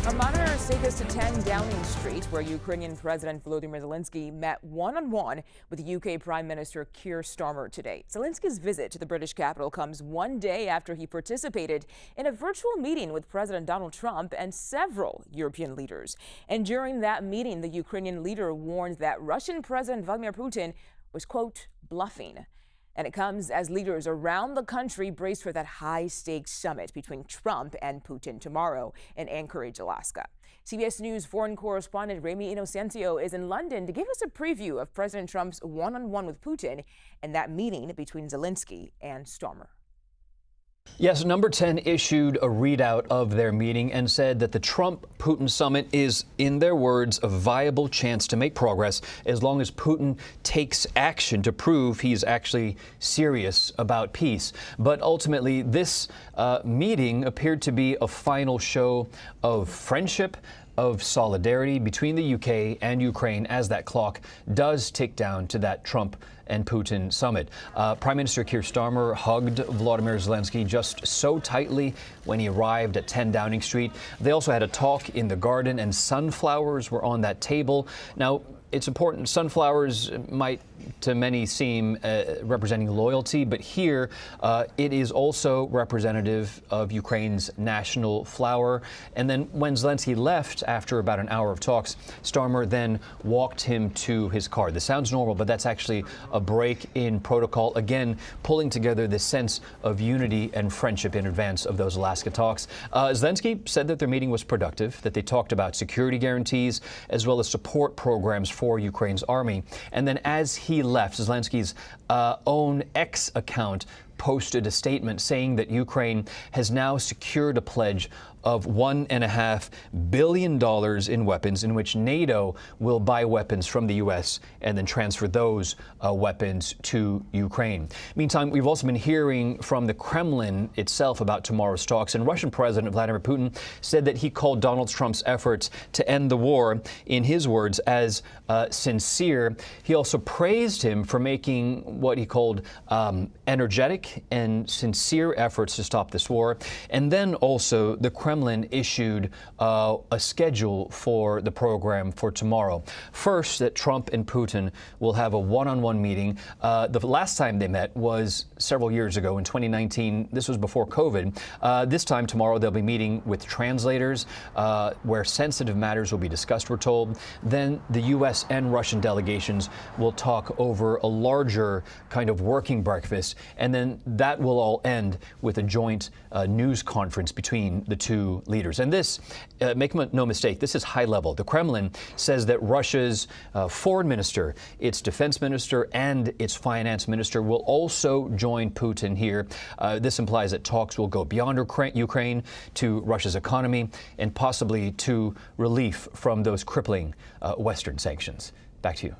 Our monitors take us to 10 Downing Street, where Ukrainian President Volodymyr Zelenskyy met one-on-one with UK Prime Minister Keir Starmer today. Zelenskyy's visit to the British capital comes one day after he participated in a virtual meeting with President Donald Trump and several European leaders. And during that meeting, the Ukrainian leader warned that Russian President Vladimir Putin was, quote, bluffing. And it comes as leaders around the country brace for that high-stakes summit between Trump and Putin tomorrow in Anchorage, Alaska. CBS News foreign correspondent Ramyh Inocencio is in London to give us a preview of President Trump's one-on-one with Putin and that meeting between Zelenskyy and Starmer. Yes, Number 10 issued a readout of their meeting and said that the Trump-Putin summit is, in their words, a viable chance to make progress as long as Putin takes action to prove he's actually serious about peace. But ultimately, this meeting appeared to be a final show of friendship, of solidarity between the UK and Ukraine as that clock does tick down to that Trump and Putin summit. Prime Minister Keir Starmer hugged Volodymyr Zelenskyy just so tightly when he arrived at 10 Downing Street. They also had a talk in the garden, and sunflowers were on that table. Now, it's important. Sunflowers might, to many, seem representing loyalty, but here it is also representative of Ukraine's national flower. And then when Zelenskyy left after about an hour of talks, Starmer then walked him to his car. This sounds normal, but that's actually a break in protocol, again, pulling together this sense of unity and friendship in advance of those Alaska talks. Zelenskyy said that their meeting was productive, that they talked about security guarantees as well as support programs for Ukraine's army. And then as he left, Zelenskyy's own X account posted a statement saying that Ukraine has now secured a pledge of $1.5 billion in weapons, in which NATO will buy weapons from the U.S. and then transfer those weapons to Ukraine. Meantime, we've also been hearing from the Kremlin itself about tomorrow's talks, and Russian President Vladimir Putin said that he called Donald Trump's efforts to end the war, in his words, as sincere. He also praised him for making what he called energetic and sincere efforts to stop this war. And then also the Kremlin issued a schedule for the program for tomorrow. First, that Trump and Putin will have a one-on-one meeting. The last time they met was several years ago in 2019. This was before COVID. This time tomorrow they'll be meeting with translators where sensitive matters will be discussed, we're told. Then the U.S. and Russian delegations will talk over a larger kind of working breakfast, and then that will all end with a joint news conference between the two leaders. And this, make no mistake, this is high level. The Kremlin says that Russia's foreign minister, its defense minister, and its finance minister will also join Putin here. This implies that talks will go beyond Ukraine to Russia's economy and possibly to relief from those crippling Western sanctions. Back to you.